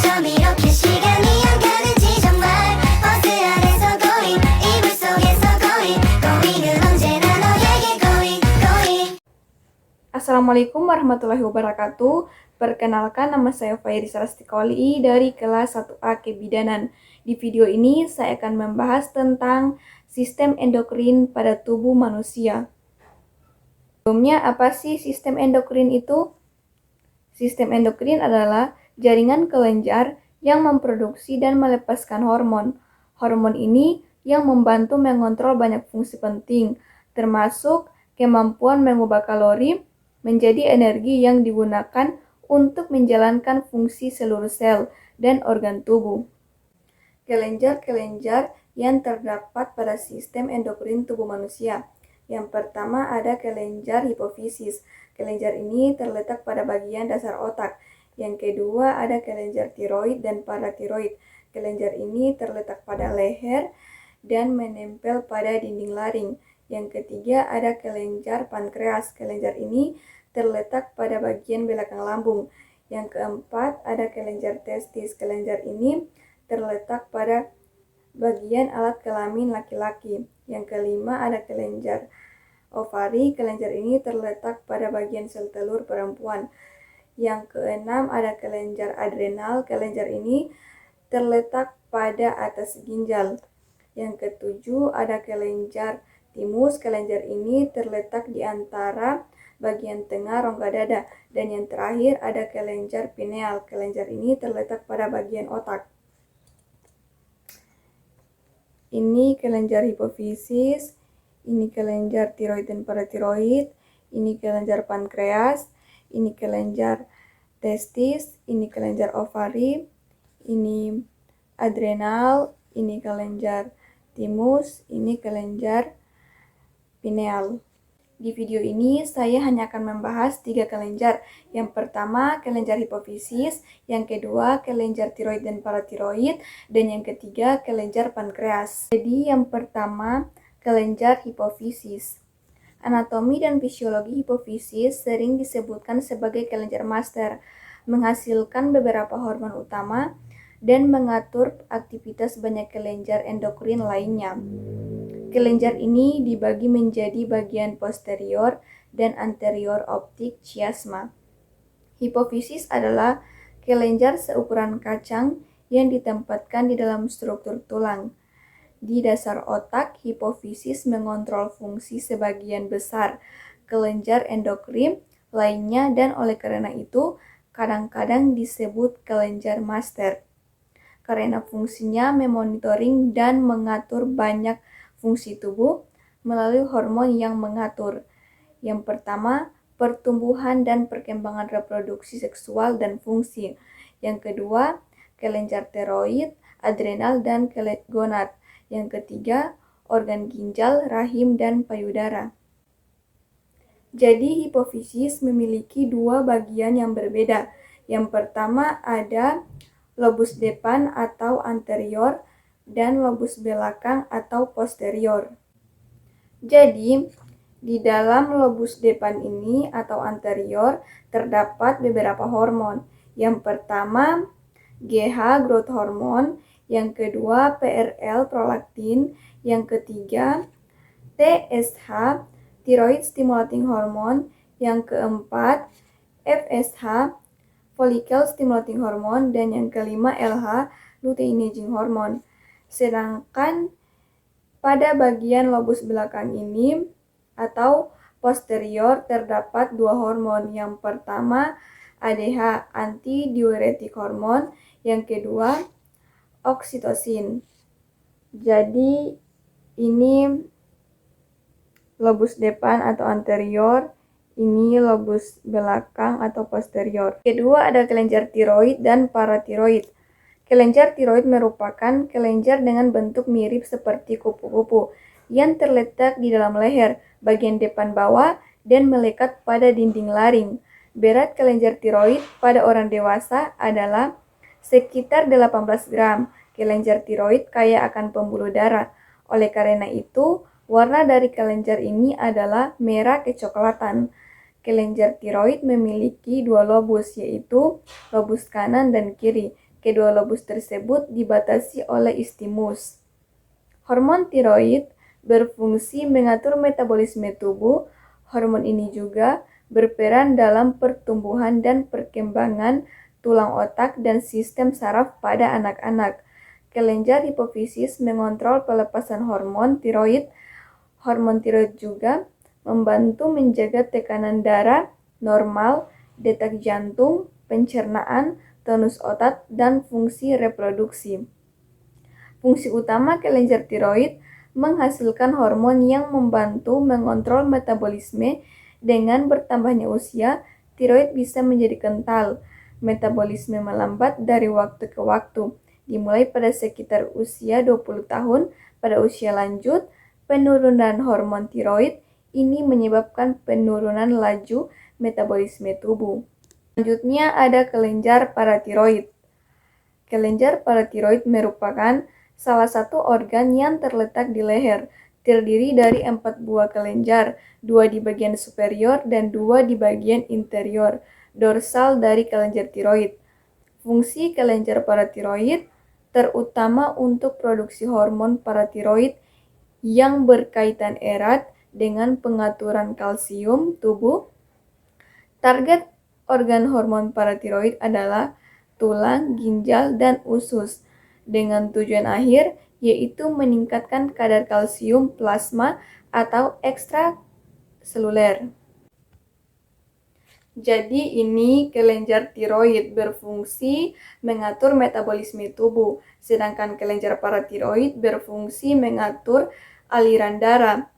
어쩜 이렇게 시간이 안 가는지 정말 버스 안에서 going 이불 속에서 going은 언제나 너에게 going. Assalamualaikum warahmatullahi wabarakatuh. Perkenalkan, nama saya Fairy Sarastikoli dari kelas 1A Kebidanan. Di video ini saya akan membahas tentang sistem endokrin pada tubuh manusia. Sebelumnya, apa sih sistem endokrin itu? Sistem endokrin adalah jaringan kelenjar yang memproduksi dan melepaskan hormon. Hormon ini yang membantu mengontrol banyak fungsi penting, termasuk kemampuan mengubah kalori menjadi energi yang digunakan untuk menjalankan fungsi seluruh sel dan organ tubuh. Kelenjar-kelenjar yang terdapat pada sistem endokrin tubuh manusia. Yang pertama ada kelenjar hipofisis. Kelenjar ini terletak pada bagian dasar otak. Yang kedua ada kelenjar tiroid dan paratiroid. Kelenjar ini terletak pada leher dan menempel pada dinding laring. Yang ketiga ada kelenjar pankreas. Kelenjar ini terletak pada bagian belakang lambung. Yang keempat ada kelenjar testis. Kelenjar ini terletak pada bagian alat kelamin laki-laki. Yang kelima ada kelenjar ovari. Kelenjar ini terletak pada bagian sel telur perempuan. Yang keenam ada kelenjar adrenal. Kelenjar ini terletak pada atas ginjal. Yang ketujuh ada kelenjar timus. Kelenjar ini terletak di antara bagian tengah rongga dada. Dan yang terakhir ada kelenjar pineal. Kelenjar ini terletak pada bagian otak. Ini kelenjar hipofisis, ini kelenjar tiroid dan paratiroid, ini kelenjar pankreas, ini kelenjar testis, ini kelenjar ovari, ini adrenal, ini kelenjar timus, ini kelenjar pineal. Di video ini saya hanya akan membahas 3 kelenjar. Yang pertama kelenjar hipofisis, yang kedua kelenjar tiroid dan paratiroid, dan yang ketiga kelenjar pankreas. Jadi yang pertama kelenjar hipofisis. Anatomi dan fisiologi hipofisis sering disebutkan sebagai kelenjar master, menghasilkan beberapa hormon utama dan mengatur aktivitas banyak kelenjar endokrin lainnya. Kelenjar ini dibagi menjadi bagian posterior dan anterior optik chiasma. Hipofisis adalah kelenjar seukuran kacang yang ditempatkan di dalam struktur tulang. Di dasar otak, hipofisis mengontrol fungsi sebagian besar kelenjar endokrin lainnya dan oleh karena itu kadang-kadang disebut kelenjar master. Karena fungsinya memonitoring dan mengatur banyak fungsi tubuh melalui hormon yang mengatur. Yang pertama, pertumbuhan dan perkembangan reproduksi seksual dan fungsi. Yang kedua, kelenjar tiroid, adrenal, dan gonad. Yang ketiga, organ ginjal, rahim, dan payudara. Jadi, hipofisis memiliki 2 bagian yang berbeda. Yang pertama ada lobus depan atau anterior dan lobus belakang atau posterior. Jadi, di dalam lobus depan ini atau anterior terdapat beberapa hormon. Yang pertama, GH growth hormone, yang kedua PRL prolaktin, yang ketiga TSH thyroid stimulating hormone, yang keempat FSH follicle stimulating hormone, dan yang kelima LH luteinizing hormone. Sedangkan pada bagian lobus belakang ini atau posterior terdapat 2 hormon. Yang pertama ADH antidiuretik hormone, yang kedua oksitosin. Jadi ini lobus depan atau anterior, ini lobus belakang atau posterior. Kedua ada kelenjar tiroid dan paratiroid. Kelenjar tiroid merupakan kelenjar dengan bentuk mirip seperti kupu-kupu yang terletak di dalam leher, bagian depan bawah, dan melekat pada dinding laring. Berat kelenjar tiroid pada orang dewasa adalah sekitar 18 gram. Kelenjar tiroid kaya akan pembuluh darah. Oleh karena itu, warna dari kelenjar ini adalah merah kecoklatan. Kelenjar tiroid memiliki 2 lobus, yaitu lobus kanan dan kiri. Kedua lobus tersebut dibatasi oleh istimus. Hormon tiroid berfungsi mengatur metabolisme tubuh. Hormon ini juga berperan dalam pertumbuhan dan perkembangan tulang otak dan sistem saraf pada anak-anak. Kelenjar hipofisis mengontrol pelepasan hormon tiroid. Hormon tiroid juga membantu menjaga tekanan darah normal, detak jantung, pencernaan, tonus otak, dan fungsi reproduksi. Fungsi utama kelenjar tiroid menghasilkan hormon yang membantu mengontrol metabolisme. Dengan bertambahnya usia, tiroid bisa menjadi kental. Metabolisme melambat dari waktu ke waktu, dimulai pada sekitar usia 20 tahun. Pada usia lanjut, penurunan hormon tiroid ini menyebabkan penurunan laju metabolisme tubuh. Selanjutnya ada kelenjar paratiroid. Kelenjar paratiroid merupakan salah satu organ yang terletak di leher, terdiri dari 4 buah kelenjar, 2 di bagian superior dan 2 di bagian interior dorsal dari kelenjar tiroid. Fungsi kelenjar paratiroid terutama untuk produksi hormon paratiroid yang berkaitan erat dengan pengaturan kalsium tubuh. Target organ hormon paratiroid adalah tulang, ginjal, dan usus, dengan tujuan akhir yaitu meningkatkan kadar kalsium plasma atau ekstraseluler. Jadi ini kelenjar tiroid berfungsi mengatur metabolisme tubuh, sedangkan kelenjar paratiroid berfungsi mengatur aliran darah.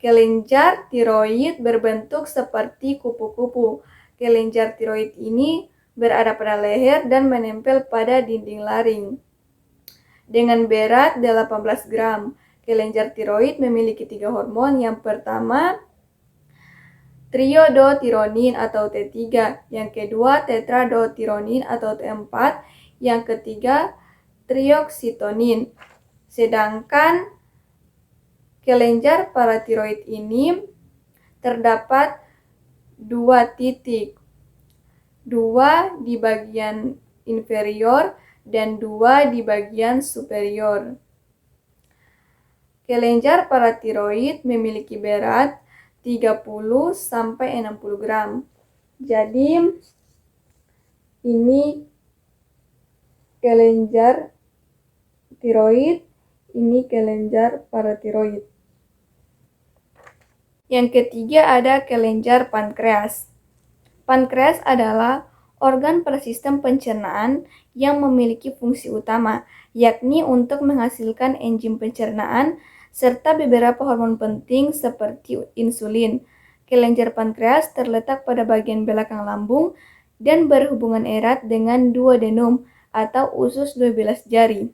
Kelenjar tiroid berbentuk seperti kupu-kupu. Kelenjar tiroid ini berada pada leher dan menempel pada dinding laring. Dengan berat 18 gram, kelenjar tiroid memiliki 3 hormon. Yang pertama, triodotironin atau T3, yang kedua tetradotironin atau T4, yang ketiga trioksitonin. Sedangkan kelenjar paratiroid ini terdapat 2 titik, 2 di bagian inferior dan 2 di bagian superior. Kelenjar paratiroid memiliki berat 30-60 gram. Jadi ini kelenjar tiroid, ini kelenjar paratiroid. Yang ketiga ada kelenjar pankreas. Pankreas adalah organ pada sistem pencernaan yang memiliki fungsi utama, yakni untuk menghasilkan enzim pencernaan serta beberapa hormon penting seperti insulin. Kelenjar pankreas terletak pada bagian belakang lambung dan berhubungan erat dengan duodenum atau usus 12 jari.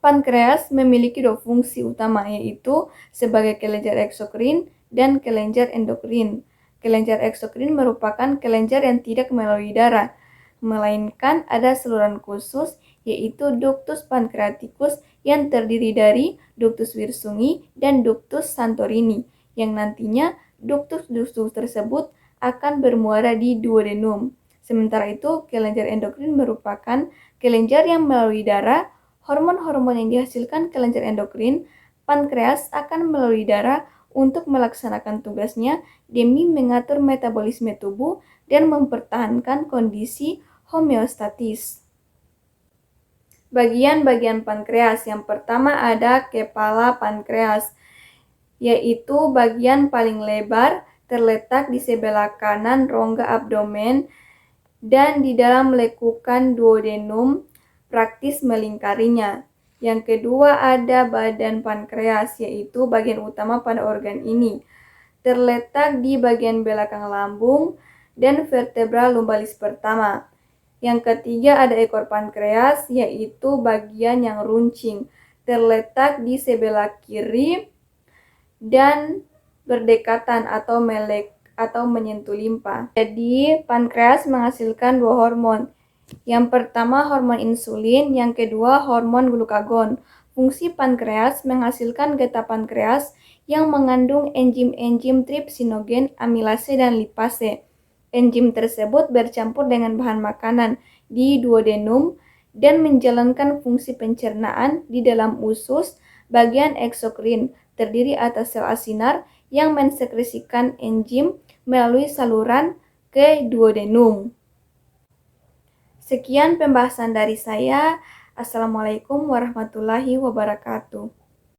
Pankreas memiliki 2 fungsi utama, yaitu sebagai kelenjar eksokrin dan kelenjar endokrin. Kelenjar eksokrin merupakan kelenjar yang tidak melalui darah, melainkan ada saluran khusus, yaitu ductus pancreaticus yang terdiri dari ductus wirsunghi dan ductus santorini, yang nantinya ductus-ductus tersebut akan bermuara di duodenum. Sementara itu, kelenjar endokrin merupakan kelenjar yang melalui darah. Hormon-hormon yang dihasilkan kelenjar endokrin, pankreas akan melalui darah untuk melaksanakan tugasnya demi mengatur metabolisme tubuh dan mempertahankan kondisi homeostatis. Bagian-bagian pankreas. Yang pertama ada kepala pankreas, yaitu bagian paling lebar, terletak di sebelah kanan rongga abdomen dan di dalam lekukan duodenum, praktis melingkarinya. Yang kedua ada badan pankreas, yaitu bagian utama pada organ ini. Terletak di bagian belakang lambung dan vertebra lumbalis pertama. Yang ketiga ada ekor pankreas, yaitu bagian yang runcing. Terletak di sebelah kiri dan berdekatan atau menyentuh limpa. Jadi pankreas menghasilkan 2 hormon. Yang pertama hormon insulin, yang kedua hormon glukagon. Fungsi pankreas menghasilkan getah pankreas yang mengandung enzim-enzim tripsinogen, amilase, dan lipase. Enzim tersebut bercampur dengan bahan makanan di duodenum dan menjalankan fungsi pencernaan di dalam usus bagian eksokrin, terdiri atas sel asinar yang mensekresikan enzim melalui saluran ke duodenum. Sekian pembahasan dari saya. Assalamualaikum warahmatullahi wabarakatuh.